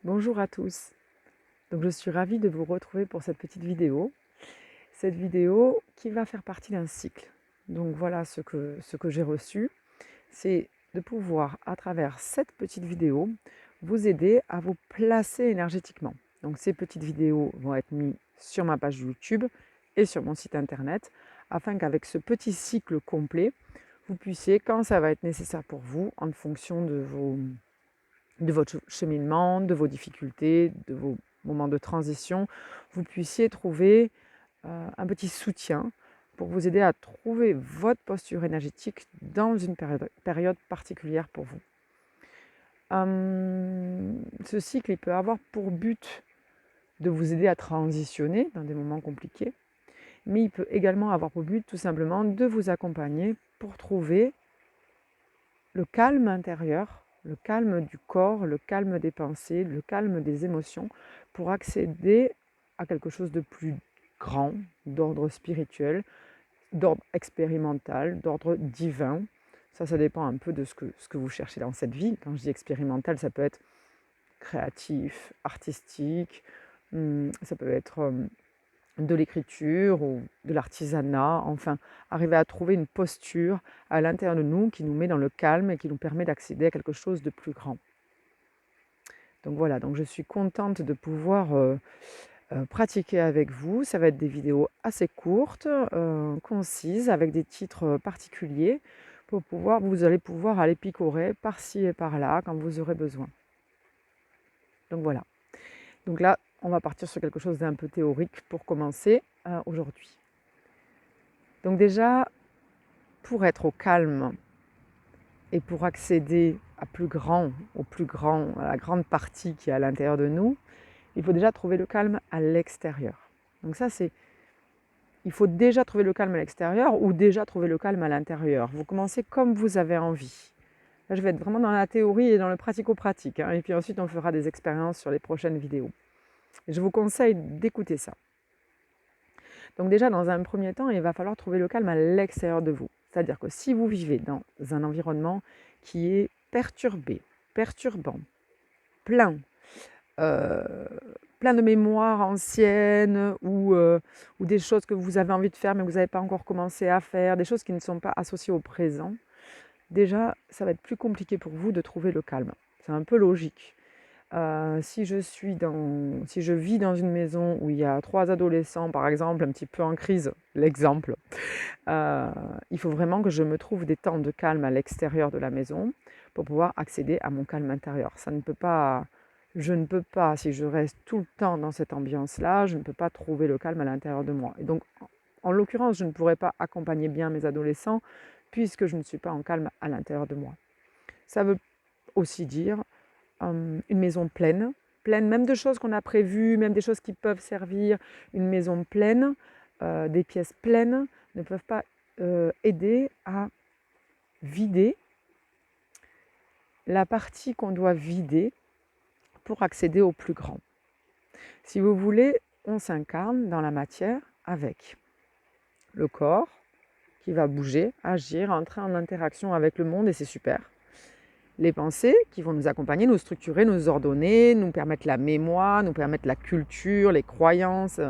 Bonjour à tous. Donc je suis ravie de vous retrouver pour cette petite vidéo. Cette vidéo qui va faire partie d'un cycle. Donc voilà ce que j'ai reçu, c'est de pouvoir à travers cette petite vidéo vous aider à vous placer énergétiquement. Donc ces petites vidéos vont être mises sur ma page YouTube et sur mon site internet afin qu'avec ce petit cycle complet, vous puissiez, quand ça va être nécessaire pour vous, en fonction de votre cheminement, de vos difficultés, de vos moments de transition, vous puissiez trouver un petit soutien pour vous aider à trouver votre posture énergétique dans une période particulière pour vous. Ce cycle, il peut avoir pour but de vous aider à transitionner dans des moments compliqués, mais il peut également avoir pour but tout simplement de vous accompagner pour trouver le calme intérieur, le calme du corps, le calme des pensées, le calme des émotions, pour accéder à quelque chose de plus grand, d'ordre spirituel, d'ordre expérimental, d'ordre divin. Ça dépend un peu de ce que vous cherchez dans cette vie. Quand je dis expérimental, ça peut être créatif, artistique, ça peut être de l'écriture ou de l'artisanat, enfin, arriver à trouver une posture à l'intérieur de nous qui nous met dans le calme et qui nous permet d'accéder à quelque chose de plus grand. Donc voilà, donc je suis contente de pouvoir pratiquer avec vous. Ça va être des vidéos assez courtes, concises, avec des titres particuliers pour pouvoir, vous allez pouvoir aller picorer par-ci et par-là quand vous aurez besoin. Donc voilà. Donc là, on va partir sur quelque chose d'un peu théorique pour commencer aujourd'hui. Donc déjà, pour être au calme et pour accéder au plus grand, à la grande partie qui est à l'intérieur de nous, il faut déjà trouver le calme à l'extérieur. Donc ça, il faut déjà trouver le calme à l'extérieur ou déjà trouver le calme à l'intérieur. Vous commencez comme vous avez envie. Là, je vais être vraiment dans la théorie et dans le pratico-pratique, hein, et puis ensuite, on fera des expériences sur les prochaines vidéos. Je vous conseille d'écouter ça. Donc déjà, dans un premier temps, il va falloir trouver le calme à l'extérieur de vous. C'est-à-dire que si vous vivez dans un environnement qui est perturbé, perturbant, plein, euh, plein de mémoires anciennes ou des choses que vous avez envie de faire mais que vous n'avez pas encore commencé à faire, des choses qui ne sont pas associées au présent, déjà, ça va être plus compliqué pour vous de trouver le calme. C'est un peu logique. Si je vis dans une maison où il y a 3 adolescents, par exemple, un petit peu en crise, l'exemple, heu, il faut vraiment que je me trouve des temps de calme à l'extérieur de la maison pour pouvoir accéder à mon calme intérieur. Je ne peux pas, si je reste tout le temps dans cette ambiance-là, je ne peux pas trouver le calme à l'intérieur de moi et donc en l'occurrence, je ne pourrais pas accompagner bien mes adolescents puisque je ne suis pas en calme à l'intérieur de moi. Ça veut aussi dire une maison pleine, pleine même de choses qu'on a prévues, même des choses qui peuvent servir. Une maison pleine, des pièces pleines ne peuvent pas aider à vider la partie qu'on doit vider pour accéder au plus grand. Si vous voulez, on s'incarne dans la matière avec le corps qui va bouger, agir, entrer en interaction avec le monde et c'est super. Les pensées qui vont nous accompagner, nous structurer, nous ordonner, nous permettre la mémoire, nous permettre la culture, les croyances,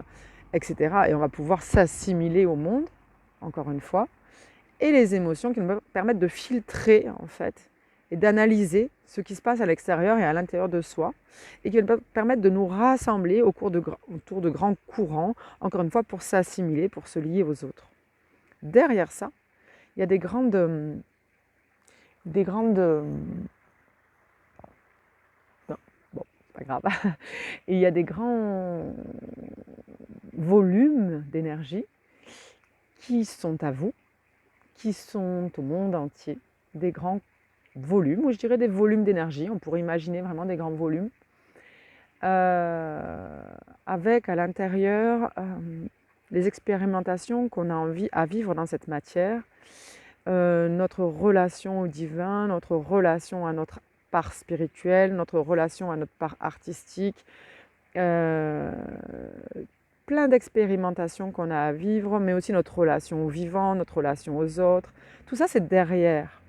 etc. Et on va pouvoir s'assimiler au monde, encore une fois. Et les émotions qui nous permettent de filtrer, en fait, et d'analyser ce qui se passe à l'extérieur et à l'intérieur de soi, et qui vont permettre de nous rassembler autour de grands courants, encore une fois, pour s'assimiler, pour se lier aux autres. Derrière ça, il y a des grandes non, bon, c'est pas grave. Et il y a des grands volumes d'énergie qui sont à vous, qui sont au monde entier, des grands volumes, ou je dirais des volumes d'énergie, on pourrait imaginer vraiment des grands volumes, euh, avec à l'intérieur les expérimentations qu'on a envie à vivre dans cette matière, notre relation au divin, notre relation à notre part spirituelle, notre relation à notre part artistique, euh, plein d'expérimentations qu'on a à vivre, mais aussi notre relation au vivant, notre relation aux autres. Tout ça, c'est derrière.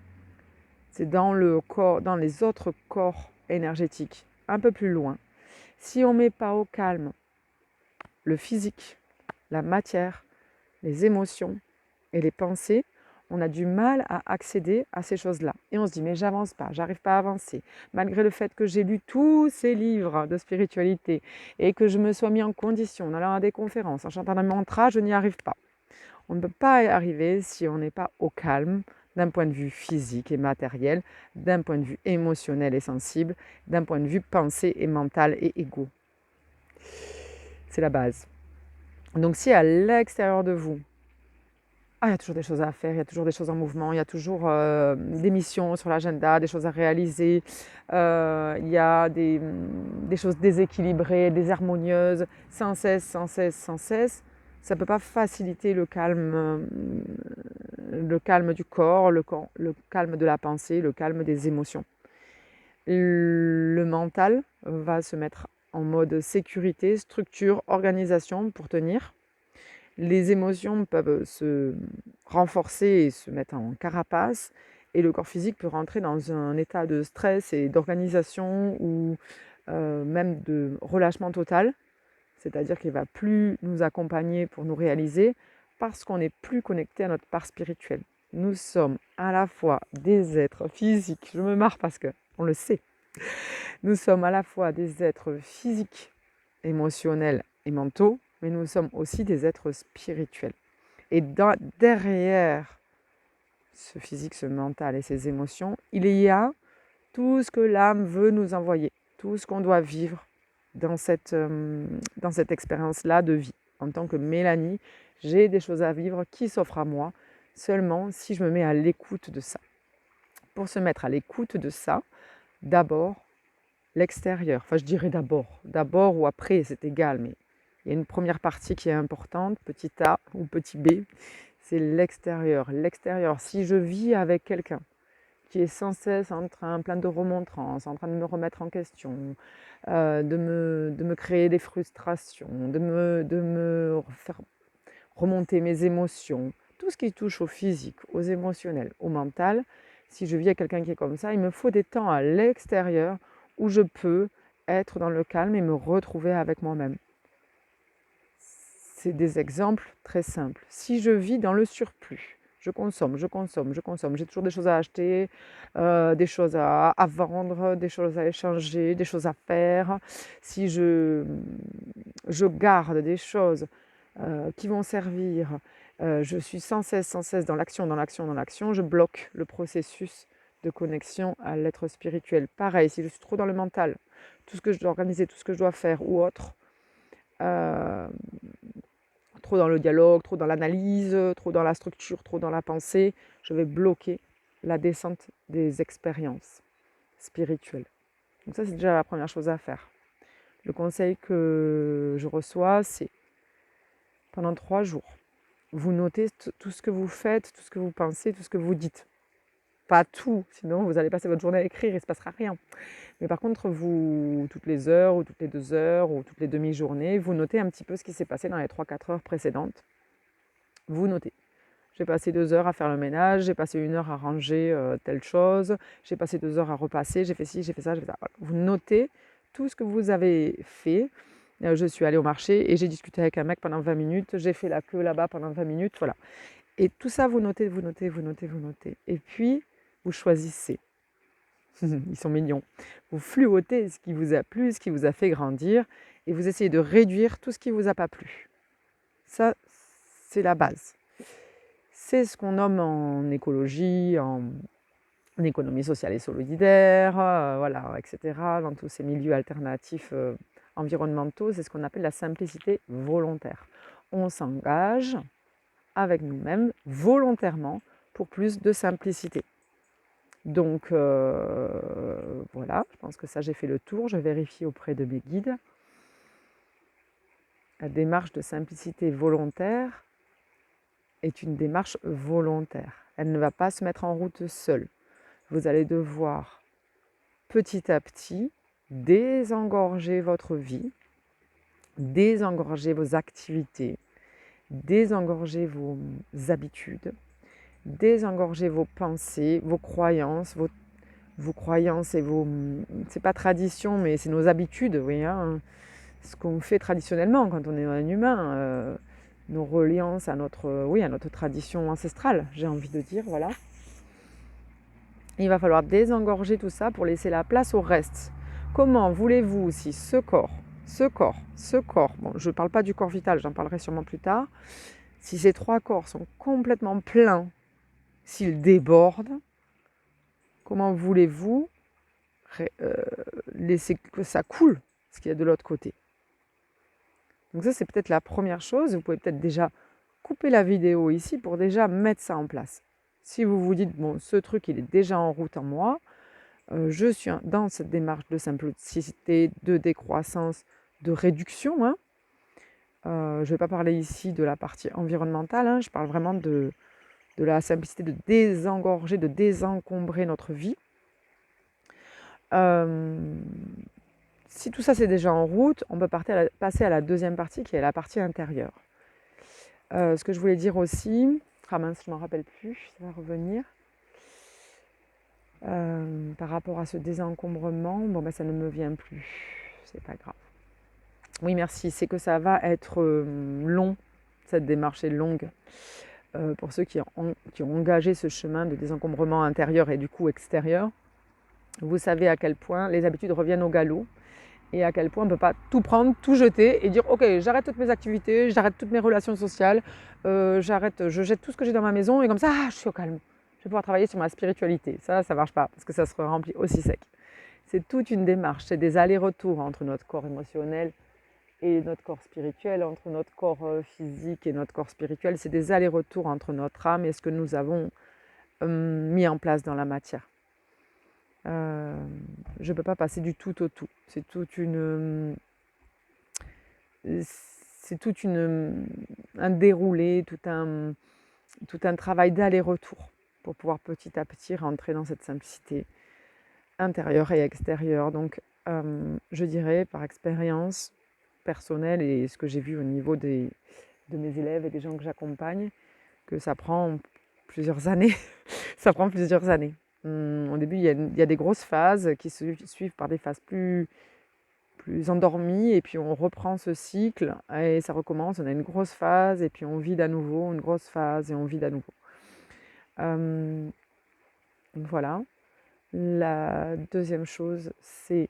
C'est dans le corps, dans les autres corps énergétiques, un peu plus loin. Si on ne met pas au calme le physique, la matière, les émotions et les pensées, on a du mal à accéder à ces choses-là. Et on se dit, mais j'avance pas, j'arrive pas à avancer. Malgré le fait que j'ai lu tous ces livres de spiritualité et que je me sois mis en condition en allant à des conférences, en chantant un mantra, je n'y arrive pas. On ne peut pas y arriver si on n'est pas au calme d'un point de vue physique et matériel, d'un point de vue émotionnel et sensible, d'un point de vue pensée et mental et égo. C'est la base. Donc si à l'extérieur de vous, il y a toujours des choses à faire, il y a toujours des choses en mouvement, il y a toujours des missions sur l'agenda, des choses à réaliser, il y a des choses déséquilibrées, désharmonieuses, sans cesse, sans cesse, sans cesse. Ça ne peut pas faciliter le calme du corps, le calme de la pensée, le calme des émotions. Le mental va se mettre en mode sécurité, structure, organisation pour tenir. Les émotions peuvent se renforcer et se mettre en carapace, et le corps physique peut rentrer dans un état de stress et d'organisation ou même de relâchement total, c'est-à-dire qu'il ne va plus nous accompagner pour nous réaliser parce qu'on n'est plus connecté à notre part spirituelle. Nous sommes à la fois des êtres physiques, je me marre parce qu'on le sait, nous sommes à la fois des êtres physiques, émotionnels et mentaux, mais nous sommes aussi des êtres spirituels. Et derrière ce physique, ce mental et ces émotions, il y a tout ce que l'âme veut nous envoyer, tout ce qu'on doit vivre dans cette expérience-là de vie. En tant que Mélanie, j'ai des choses à vivre qui s'offrent à moi seulement si je me mets à l'écoute de ça. Pour se mettre à l'écoute de ça, d'abord, l'extérieur. Enfin, je dirais d'abord ou après, c'est égal, mais il y a une première partie qui est importante, petit a ou petit b, c'est l'extérieur. L'extérieur, si je vis avec quelqu'un qui est sans cesse plein de remontrances, en train de me remettre en question, de me créer des frustrations, de me faire remonter mes émotions, tout ce qui touche au physique, aux émotionnels, au mental, si je vis avec quelqu'un qui est comme ça, il me faut des temps à l'extérieur où je peux être dans le calme et me retrouver avec moi-même. C'est des exemples très simples. Si je vis dans le surplus, je consomme, j'ai toujours des choses à acheter, des choses à vendre, des choses à échanger, des choses à faire. Si je garde des choses qui vont servir, je suis sans cesse dans l'action, je bloque le processus de connexion à l'être spirituel. Pareil, si je suis trop dans le mental, tout ce que je dois organiser, tout ce que je dois faire ou autre, trop dans le dialogue, trop dans l'analyse, trop dans la structure, trop dans la pensée, je vais bloquer la descente des expériences spirituelles. Donc ça, c'est déjà la première chose à faire. Le conseil que je reçois, c'est pendant 3 jours, vous notez tout ce que vous faites, tout ce que vous pensez, tout ce que vous dites. Pas tout, sinon vous allez passer votre journée à écrire et il ne se passera rien. Mais par contre, vous, toutes les heures ou toutes les 2 heures ou toutes les demi-journées, vous notez un petit peu ce qui s'est passé dans les 3-4 heures précédentes. Vous notez. J'ai passé 2 heures à faire le ménage, j'ai passé 1 heure à ranger telle chose, j'ai passé 2 heures à repasser, j'ai fait ci, j'ai fait ça, j'ai fait ça. Vous notez tout ce que vous avez fait. Je suis allée au marché et j'ai discuté avec un mec pendant 20 minutes, j'ai fait la queue là-bas pendant 20 minutes, voilà. Et tout ça, vous notez. Et puis, vous choisissez. Ils sont mignons. Vous fluotez ce qui vous a plu, ce qui vous a fait grandir, et vous essayez de réduire tout ce qui ne vous a pas plu. Ça, c'est la base. C'est ce qu'on nomme en écologie, en économie sociale et solidaire, voilà, etc. Dans tous ces milieux alternatifs environnementaux, c'est ce qu'on appelle la simplicité volontaire. On s'engage avec nous-mêmes volontairement pour plus de simplicité. Donc voilà, je pense que ça j'ai fait le tour, je vérifie auprès de mes guides. La démarche de simplicité volontaire est une démarche volontaire. Elle ne va pas se mettre en route seule. Vous allez devoir petit à petit désengorger votre vie, désengorger vos activités, désengorger vos habitudes, désengorger vos pensées, vos croyances, vos croyances et vos... C'est pas tradition, mais c'est nos habitudes, vous voyez, hein, ce qu'on fait traditionnellement quand on est un humain, nos reliances à notre, oui, à notre tradition ancestrale, j'ai envie de dire, voilà. Il va falloir désengorger tout ça pour laisser la place au reste. Comment voulez-vous si ce corps, bon, je ne parle pas du corps vital, j'en parlerai sûrement plus tard, si ces 3 corps sont complètement pleins, s'ils débordent, comment voulez-vous laisser que ça coule, ce qu'il y a de l'autre côté? Donc ça, c'est peut-être la première chose. Vous pouvez peut-être déjà couper la vidéo ici pour déjà mettre ça en place. Si vous vous dites, bon, ce truc, il est déjà en route en moi, je suis dans cette démarche de simplicité, de décroissance, de réduction, hein. Je ne vais pas parler ici de la partie environnementale, hein, je parle vraiment de la simplicité, de désengorger, de désencombrer notre vie. Si tout ça c'est déjà en route, on peut passer à la deuxième partie qui est la partie intérieure. Ce que je voulais dire aussi, ah mince, je ne m'en rappelle plus, ça va revenir. Par rapport à ce désencombrement, bon ben ça ne me vient plus, c'est pas grave. Oui, merci, c'est que ça va être long, cette démarche est longue. Pour ceux qui ont engagé ce chemin de désencombrement intérieur et du coup extérieur, vous savez à quel point les habitudes reviennent au galop et à quel point on ne peut pas tout prendre, tout jeter et dire ok, j'arrête toutes mes activités, j'arrête toutes mes relations sociales, je jette tout ce que j'ai dans ma maison et comme ça, je suis au calme. Je vais pouvoir travailler sur ma spiritualité. Ça ne marche pas parce que ça se remplit aussi sec. C'est toute une démarche, c'est des allers-retours entre notre corps émotionnel et notre corps spirituel, entre notre corps physique et notre corps spirituel. C'est des allers-retours entre notre âme et ce que nous avons mis en place dans la matière. Je ne peux pas passer du tout au tout. C'est tout un déroulé, tout un travail d'aller-retour pour pouvoir petit à petit rentrer dans cette simplicité intérieure et extérieure. Donc, je dirais par expérience personnelle et ce que j'ai vu au niveau de mes élèves et des gens que j'accompagne, que ça prend plusieurs années. Ça prend plusieurs années. Au début, il y a des grosses phases qui se suivent par des phases plus endormies, et puis on reprend ce cycle et ça recommence. On a une grosse phase et puis on vide à nouveau, une grosse phase et on vide à nouveau. Voilà. La deuxième chose, c'est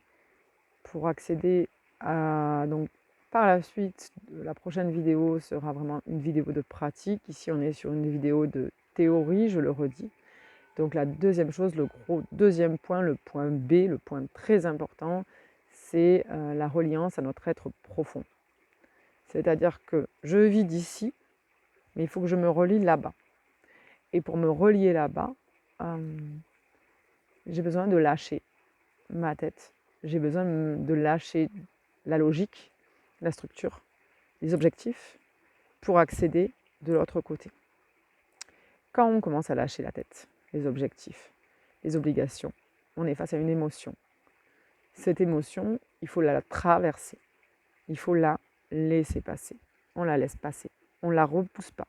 pour accéder à... Donc, par la suite, la prochaine vidéo sera vraiment une vidéo de pratique. Ici, on est sur une vidéo de théorie, je le redis. Donc la deuxième chose, le gros deuxième point, le point B, le point très important, c'est la reliance à notre être profond. C'est-à-dire que je vis d'ici, mais il faut que je me relie là-bas. Et pour me relier là-bas, j'ai besoin de lâcher ma tête. J'ai besoin de lâcher la logique, la structure, les objectifs, pour accéder de l'autre côté. Quand on commence à lâcher la tête, les objectifs, les obligations, on est face à une émotion. Cette émotion, il faut la traverser. Il faut la laisser passer. On la laisse passer. On ne la repousse pas.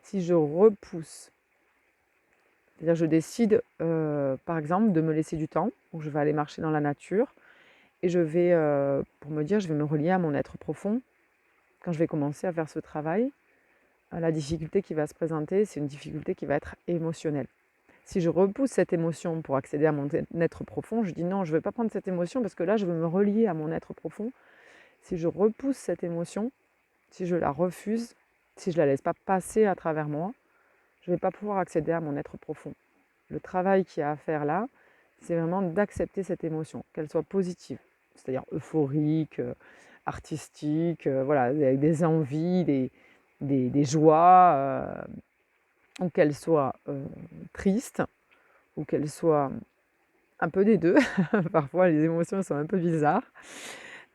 Si je repousse, c'est-à-dire je décide, par exemple, de me laisser du temps, où je vais aller marcher dans la nature, et je vais, pour me dire, je vais me relier à mon être profond. Quand je vais commencer à faire ce travail, la difficulté qui va se présenter, c'est une difficulté qui va être émotionnelle. Si je repousse cette émotion pour accéder à mon être profond, je dis non, je ne vais pas prendre cette émotion parce que là, je veux me relier à mon être profond. Si je repousse cette émotion, si je la refuse, si je ne la laisse pas passer à travers moi, je ne vais pas pouvoir accéder à mon être profond. Le travail qu'il y a à faire là, c'est vraiment d'accepter cette émotion, qu'elle soit positive, c'est-à-dire euphorique, artistique, voilà, avec des envies, des joies, ou qu'elle soit triste, ou qu'elle soit un peu des deux. Parfois, les émotions sont un peu bizarres.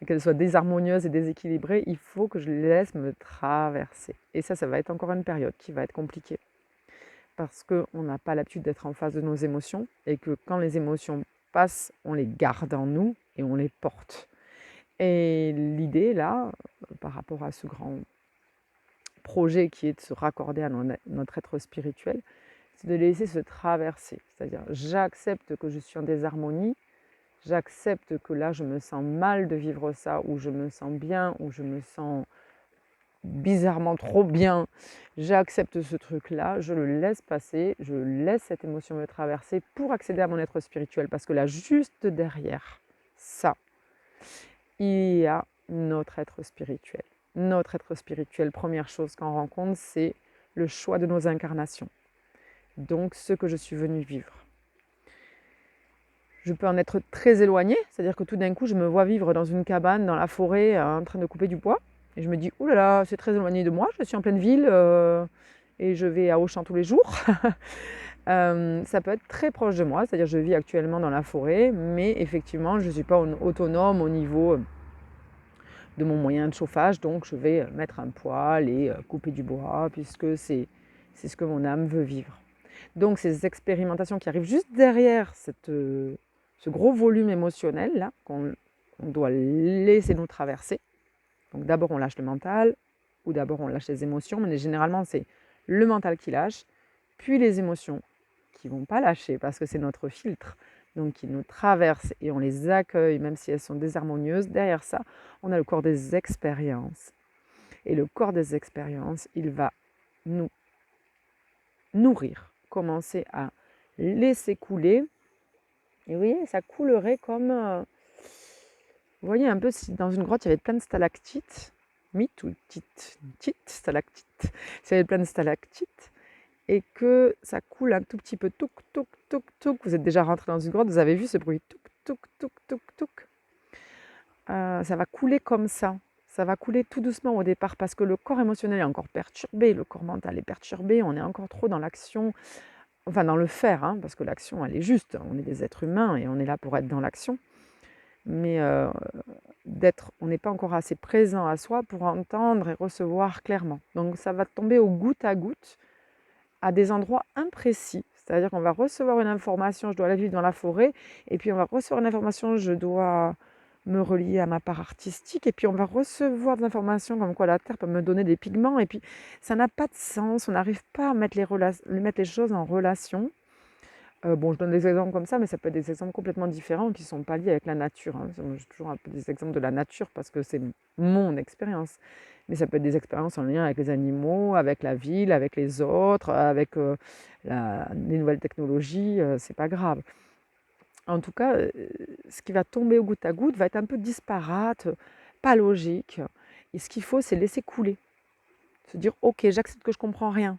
Qu'elles soient désharmonieuses et déséquilibrées, il faut que je les laisse me traverser. Et ça va être encore une période qui va être compliquée. Parce qu'on n'a pas l'habitude d'être en face de nos émotions et que quand les émotions passent, on les garde en nous et on les porte. Et l'idée, là, par rapport à ce grand projet qui est de se raccorder à notre être spirituel, c'est de les laisser se traverser. C'est-à-dire, j'accepte que je suis en désharmonie, j'accepte que là, je me sens mal de vivre ça, ou je me sens bien, ou je me sens bizarrement trop bien. J'accepte ce truc-là, je le laisse passer, je laisse cette émotion me traverser pour accéder à mon être spirituel. Parce que là, juste derrière ça, il y a notre être spirituel. Notre être spirituel, première chose qu'on rencontre, c'est le choix de nos incarnations. Donc, ce que je suis venue vivre. Je peux en être très éloignée, c'est-à-dire que tout d'un coup, je me vois vivre dans une cabane, dans la forêt, en train de couper du bois. Et je me dis, ouh là là, c'est très éloigné de moi, je suis en pleine ville et je vais à Auchan tous les jours. Ça peut être très proche de moi, c'est-à-dire que je vis actuellement dans la forêt, mais effectivement, je ne suis pas autonome au niveau de mon moyen de chauffage, donc je vais mettre un poêle et couper du bois, puisque c'est ce que mon âme veut vivre. Donc ces expérimentations qui arrivent juste derrière ce gros volume émotionnel là qu'on doit laisser nous traverser. Donc d'abord on lâche le mental, ou d'abord on lâche les émotions, mais généralement c'est le mental qui lâche, puis les émotions qui ne vont pas lâcher parce que c'est notre filtre, donc qui nous traversent et on les accueille même si elles sont désharmonieuses. Derrière ça, on a le corps des expériences. Et le corps des expériences, il va nous nourrir, commencer à laisser couler. Et vous voyez, ça coulerait comme... vous voyez un peu si dans une grotte, il y avait plein de stalactites, mythes ou tites, stalactites, s'il y avait plein de stalactites, et que ça coule un tout petit peu, touc, touc, touc, touc. Vous êtes déjà rentré dans une grotte, vous avez vu ce bruit, touc, touc, touc, touc, touc. Ça va couler comme ça. Ça va couler tout doucement au départ parce que le corps émotionnel est encore perturbé, le corps mental est perturbé, on est encore trop dans l'action, enfin dans le faire, hein, parce que l'action, elle est juste. On est des êtres humains et on est là pour être dans l'action. Mais on n'est pas encore assez présent à soi pour entendre et recevoir clairement. Donc ça va tomber au goutte à goutte à des endroits imprécis. C'est-à-dire qu'on va recevoir une information, je dois aller vivre dans la forêt, et puis on va recevoir une information, je dois me relier à ma part artistique, et puis on va recevoir des informations comme quoi la Terre peut me donner des pigments, et puis ça n'a pas de sens, on n'arrive pas à mettre les choses en relation. Bon, je donne des exemples comme ça, mais ça peut être des exemples complètement différents qui ne sont pas liés avec la nature, hein. J'ai toujours un peu des exemples de la nature parce que c'est mon expérience. Mais ça peut être des expériences en lien avec les animaux, avec la ville, avec les autres, avec les nouvelles technologies, c'est pas grave. En tout cas, ce qui va tomber au goutte à goutte va être un peu disparate, pas logique. Et ce qu'il faut, c'est laisser couler. Se dire, ok, j'accepte que je comprends rien.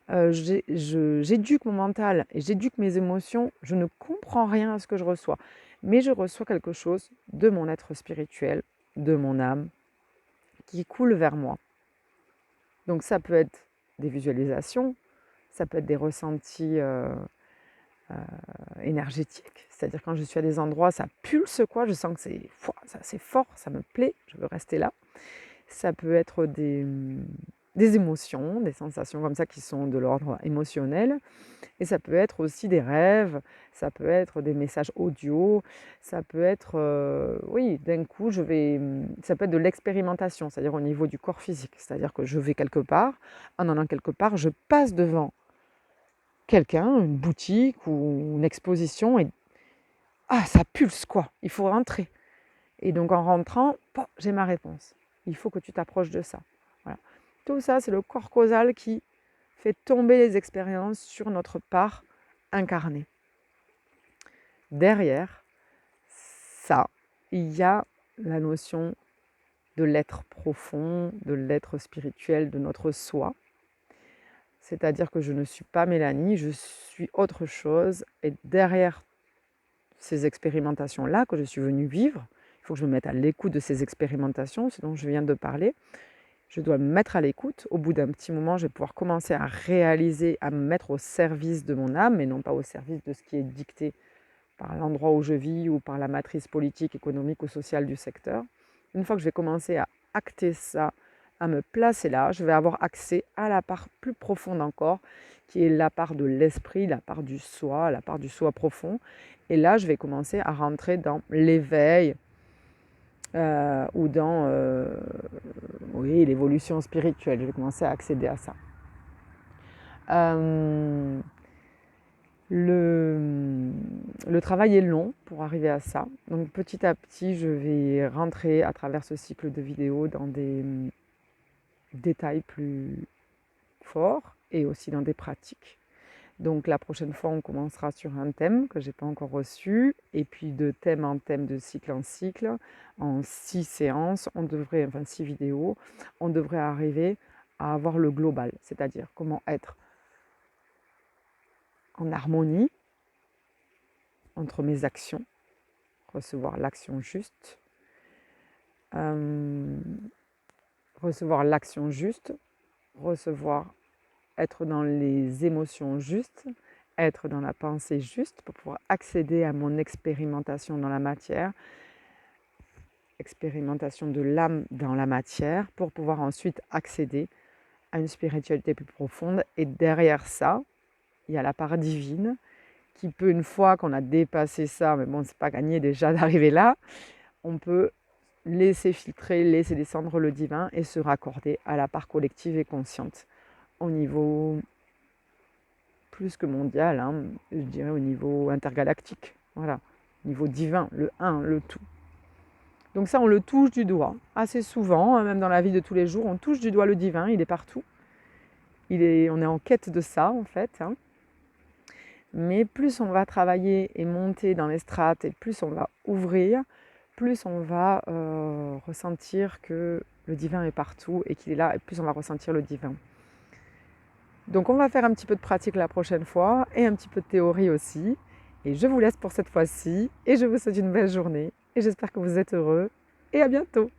J'éduque mon mental et j'éduque mes émotions, je ne comprends rien à ce que je reçois, mais je reçois quelque chose de mon être spirituel, de mon âme, qui coule vers moi. Donc ça peut être des visualisations, ça peut être des ressentis énergétiques, c'est-à-dire quand je suis à des endroits, ça pulse quoi, je sens que c'est fort, ça me plaît, je veux rester là. Ça peut être des émotions, des sensations comme ça qui sont de l'ordre émotionnel. Et ça peut être aussi des rêves, ça peut être des messages audio, ça peut être, oui, d'un coup, ça peut être de l'expérimentation, c'est-à-dire au niveau du corps physique. C'est-à-dire que je vais quelque part, en allant quelque part, je passe devant quelqu'un, une boutique ou une exposition, et ah, ça pulse quoi, il faut rentrer. Et donc en rentrant, j'ai ma réponse. Il faut que tu t'approches de ça. Voilà. Tout ça, c'est le corps causal qui fait tomber les expériences sur notre part incarnée. Derrière ça, il y a la notion de l'être profond, de l'être spirituel, de notre soi. C'est-à-dire que je ne suis pas Mélanie, je suis autre chose. Et derrière ces expérimentations-là que je suis venue vivre, il faut que je me mette à l'écoute de ces expérimentations, ce dont je viens de parler. Je dois me mettre à l'écoute. Au bout d'un petit moment, je vais pouvoir commencer à réaliser, à me mettre au service de mon âme et non pas au service de ce qui est dicté par l'endroit où je vis ou par la matrice politique, économique ou sociale du secteur. Une fois que je vais commencer à acter ça, à me placer là, je vais avoir accès à la part plus profonde encore, qui est la part de l'esprit, la part du soi profond. Et là, je vais commencer à rentrer dans l'éveil, ou dans oui, l'évolution spirituelle. Je vais commencer à accéder à ça. Le travail est long pour arriver à ça. Donc petit à petit, je vais rentrer à travers ce cycle de vidéos dans des détails plus forts et aussi dans des pratiques. Donc la prochaine fois, on commencera sur un thème que je n'ai pas encore reçu, et puis de thème en thème, de cycle en cycle, en 6 séances, enfin 6 vidéos, on devrait arriver à avoir le global, c'est-à-dire comment être en harmonie entre mes actions, recevoir l'action juste, recevoir être dans les émotions justes, être dans la pensée juste pour pouvoir accéder à mon expérimentation dans la matière, expérimentation de l'âme dans la matière, pour pouvoir ensuite accéder à une spiritualité plus profonde. Et derrière ça, il y a la part divine qui peut, une fois qu'on a dépassé ça, mais bon, c'est pas gagné déjà d'arriver là, on peut laisser filtrer, laisser descendre le divin et se raccorder à la part collective et consciente au niveau plus que mondial, hein, je dirais au niveau intergalactique, voilà, au niveau divin, le un, le tout. Donc ça, on le touche du doigt assez souvent, hein, même dans la vie de tous les jours, on touche du doigt le divin, il est partout. On est en quête de ça, en fait. Hein. Mais plus on va travailler et monter dans les strates, et plus on va ouvrir, plus on va ressentir que le divin est partout et qu'il est là, et plus on va ressentir le divin. Donc on va faire un petit peu de pratique la prochaine fois, et un petit peu de théorie aussi. Et je vous laisse pour cette fois-ci, et je vous souhaite une belle journée, et j'espère que vous êtes heureux, et à bientôt!